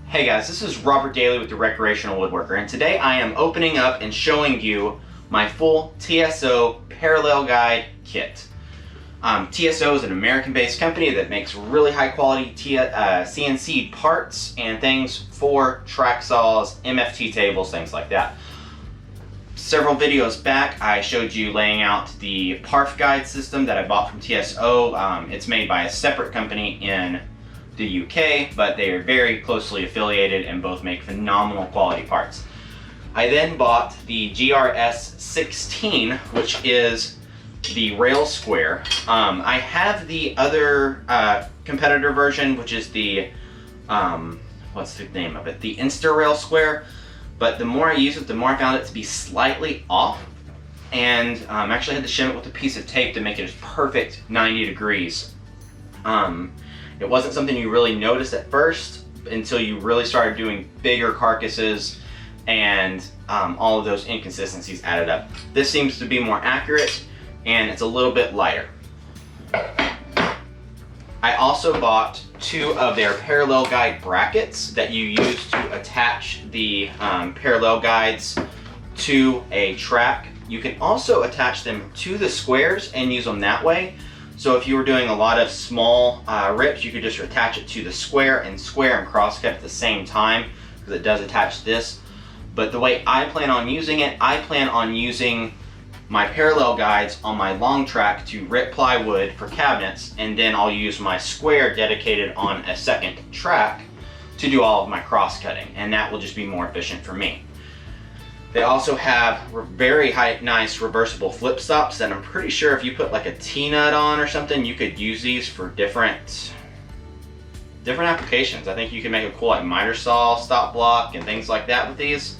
Hey guys, this is Robert Dailey with the Recreational Woodworker, and today I am opening up and showing you my full TSO parallel guide kit. TSO is an American-based company that makes really high-quality CNC parts and things for track saws, MFT tables, things like that. Several videos back, I showed you laying out the PARF guide system that I bought from TSO. It's made by a separate company in the UK, but they are very closely affiliated and both make phenomenal quality parts. I then bought the GRS16, which is the rail square. I have the other competitor version, which is the, what's the name of it? The Insta rail square, but the more I use it, the more I found it to be slightly off, and actually had to shim it with a piece of tape to make it a perfect 90 degrees. It wasn't something you really noticed at first until you really started doing bigger carcasses and all of those inconsistencies added up. This seems to be more accurate and it's a little bit lighter. I also bought two of their parallel guide brackets that you use to attach the parallel guides to a track. You can also attach them to the squares and use them that way. So if you were doing a lot of small rips, you could just attach it to the square and cross cut at the same time, because it does attach this. But the way I plan on using it, I plan on using my parallel guides on my long track to rip plywood for cabinets, and then I'll use my square dedicated on a second track to do all of my cross cutting, and that will just be more efficient for me. They also have very nice reversible flip stops that I'm pretty sure if you put like a T-nut on or something, you could use these for different applications. I think you can make a cool like miter saw stop block and things like that with these.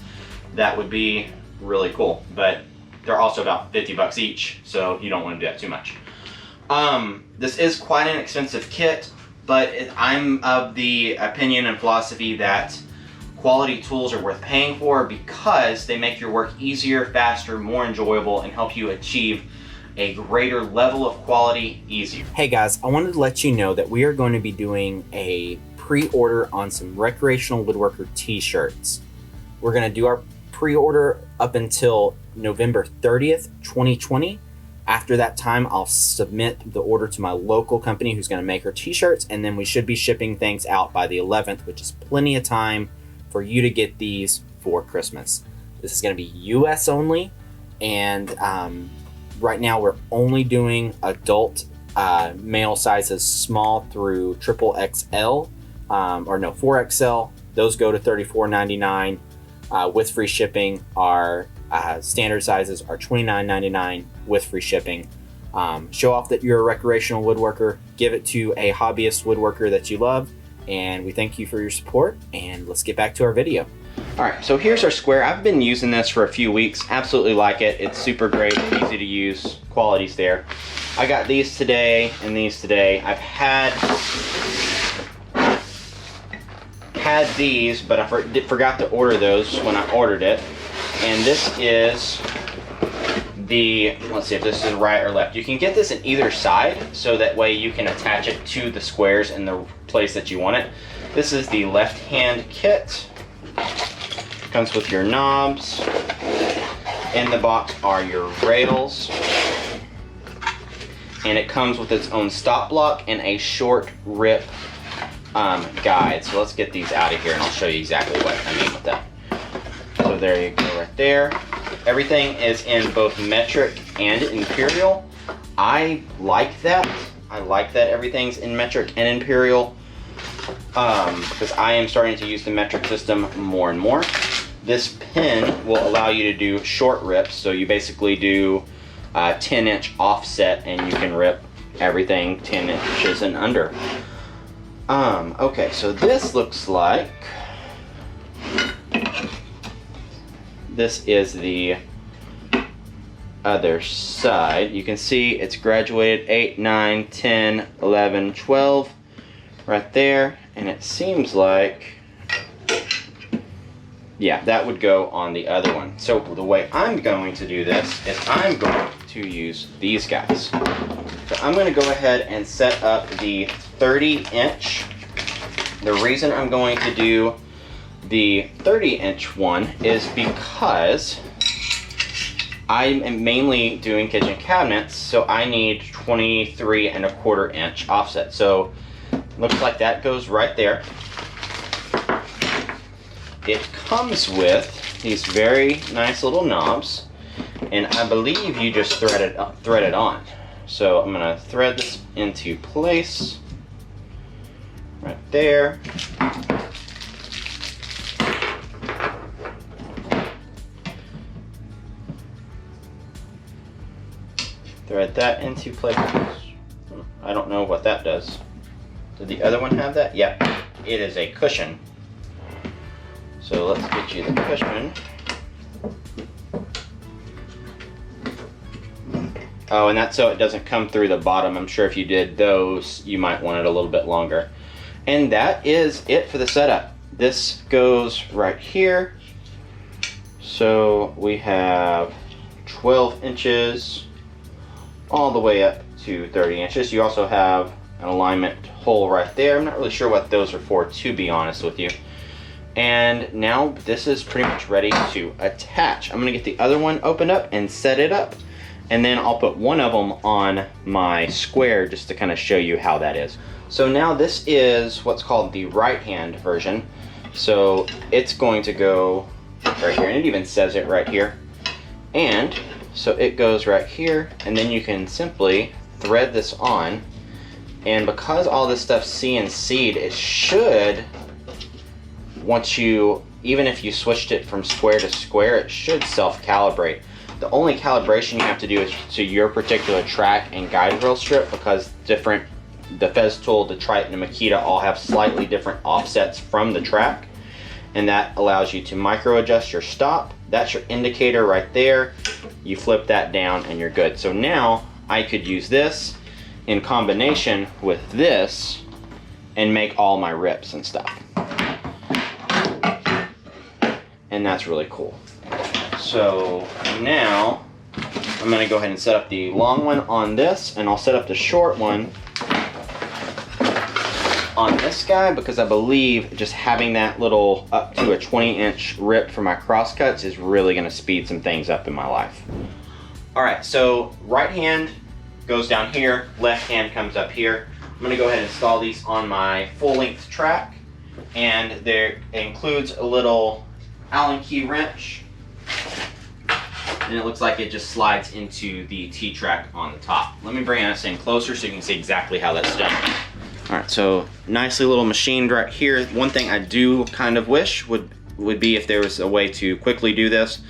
That would be really cool, but they're also about 50 bucks each, so you don't want to do that too much. This is quite an expensive kit, but I'm of the opinion and philosophy that quality tools are worth paying for because they make your work easier, faster, more enjoyable, and help you achieve a greater level of quality easier. Hey guys, I wanted to let you know that we are going to be doing a pre-order on some Recreational Woodworker t-shirts. We're going to do our pre-order up until November 30th, 2020. After that time, I'll submit the order to my local company who's going to make our t-shirts, and then we should be shipping things out by the 11th, which is plenty of time for you to get these for Christmas. This is going to be US only, and right now we're only doing adult male sizes small through triple XL, 4XL. Those go to $34.99 with free shipping. Our standard sizes are $29.99 with free shipping. Show off that you're a recreational woodworker, give it to a hobbyist woodworker that you love, and we thank you for your support, and let's get back to our video. All right, so here's our square. I've been using this for a few weeks. Absolutely like it. It's super great, easy to use, quality's there. I got these today and these today. I've had these, but I forgot to order those when I ordered it. And this is the, let's see if this is right or left. You can get this in either side, so that way you can attach it to the squares in the place that you want it. This is the left-hand kit. Comes with your knobs. In the box are your rails. And it comes with its own stop block and a short rip guide. So let's get these out of here and I'll show you exactly what I mean with that. So there you go right there. Everything is in both metric and imperial. I like that. I like that everything's in metric and imperial because I am starting to use the metric system more and more. This pin will allow you to do short rips, so you basically do 10-inch offset and you can rip everything 10 inches and under. Okay, so this looks like, this is the other side. You can see it's graduated 8, 9, 10, 11, 12 right there, and it seems like, yeah, that would go on the other one. So the way I'm going to do this is I'm going to use these guys. So I'm going to go ahead and set up the 30-inch. The reason I'm going to do the 30-inch one is because I am mainly doing kitchen cabinets, so I need 23¼ inch offset. So looks like that goes right there. It comes with these very nice little knobs, and I believe you just thread it on. So I'm gonna thread this into place right there. Thread that into place. I don't know what that does. Did the other one have that? Yep, it is a cushion. So let's get you the cushion. Oh, and that's so it doesn't come through the bottom. I'm sure if you did those, you might want it a little bit longer. And that is it for the setup. This goes right here. So we have 12 inches all the way up to 30 inches. You also have an alignment hole right there. I'm not really sure what those are for, to be honest with you. And now this is pretty much ready to attach. I'm gonna get the other one opened up and set it up. And then I'll put one of them on my square just to kind of show you how that is. So now this is what's called the right-hand version. So it's going to go right here, and it even says it right here. And so it goes right here, and then you can simply thread this on. And because all this stuff's CNC'd, it should, once you, even if you switched it from square to square, it should self-calibrate. The only calibration you have to do is to your particular track and guide rail strip, because the Festool, the Triton, and Makita all have slightly different offsets from the track, and that allows you to micro adjust your stop. That's your indicator right there. You flip that down and you're good. So now I could use this in combination with this and make all my rips and stuff. And that's really cool. So now I'm going to go ahead and set up the long one on this, and I'll set up the short one on this guy, because I believe just having that little up to a 20-inch rip for my crosscuts is really going to speed some things up in my life. Alright, so right hand goes down here, left hand comes up here. I'm going to go ahead and install these on my full-length track, and there includes a little Allen key wrench, and it looks like it just slides into the T-track on the top. Let me bring this in closer so you can see exactly how that's done. Alright, so nicely little machined right here. One thing I do kind of wish would be if there was a way to quickly do this,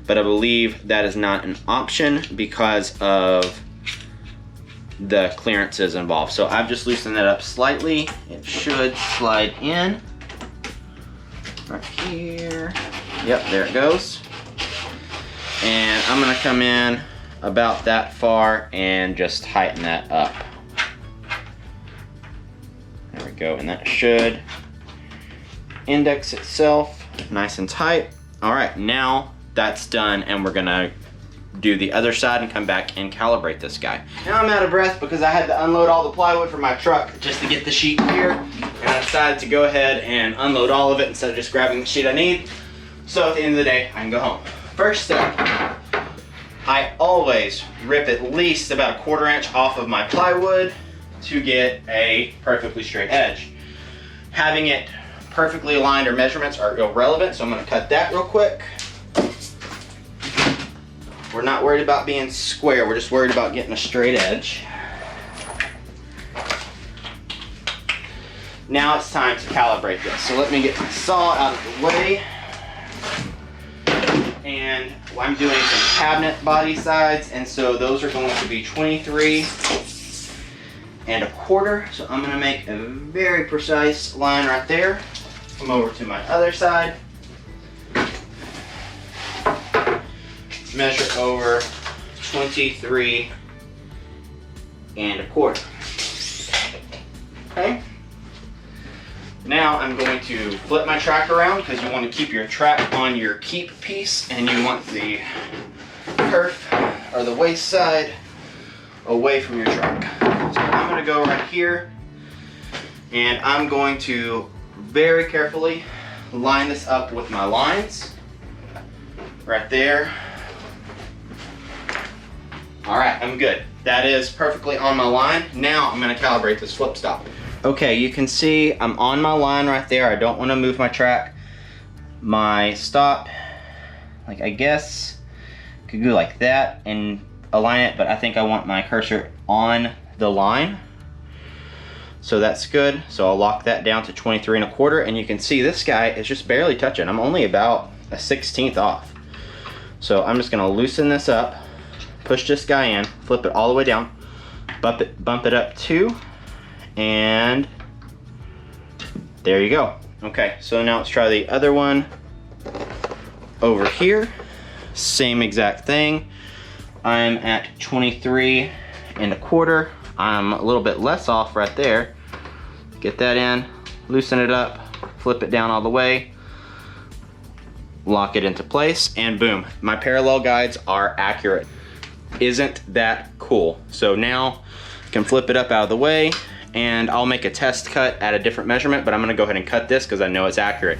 but I believe that is not an option because of the clearances involved. So I've just loosened that up slightly. It should slide in right here. Yep, there it goes. And I'm gonna come in about that far and just tighten that up. There we go, and that should index itself nice and tight. All right, now that's done, and we're gonna do the other side and come back and calibrate this guy. Now I'm out of breath because I had to unload all the plywood from my truck just to get the sheet here, and I decided to go ahead and unload all of it instead of just grabbing the sheet I need. So at the end of the day, I can go home. First step, I always rip at least about 1/4 inch off of my plywood to get a perfectly straight edge. Having it perfectly aligned or measurements are irrelevant, so I'm gonna cut that real quick. We're not worried about being square, we're just worried about getting a straight edge. Now it's time to calibrate this. So let me get my saw out of the way. And I'm doing some cabinet body sides, and so those are going to be 23¼ So I'm gonna make a very precise line right there. Come over to my other side. Measure over 23¼ Okay. Now I'm going to flip my track around because you want to keep your track on your keep piece, and you want the kerf or the waist side away from your track. So I'm going to go right here, and I'm going to very carefully line this up with my lines right there. All right, I'm good. That is perfectly on my line. Now I'm gonna calibrate this flip stop. Okay, you can see I'm on my line right there. I don't wanna move my track. My stop, like I guess, could go like that and align it, but I think I want my cursor on the line. So that's good. So I'll lock that down to 23 1/4, and you can see this guy is just barely touching. I'm only about a 1/16 off. So I'm just gonna loosen this up, push this guy in, flip it all the way down, bump it up 2, and there you go. Okay, so now let's try the other one over here. Same exact thing. I'm at 23 1/4. I'm a little bit less off right there. Get that in, loosen it up, flip it down all the way, lock it into place, and boom, my parallel guides are accurate. Isn't that cool? So now I can flip it up out of the way, and I'll make a test cut at a different measurement, but I'm gonna go ahead and cut this because I know it's accurate.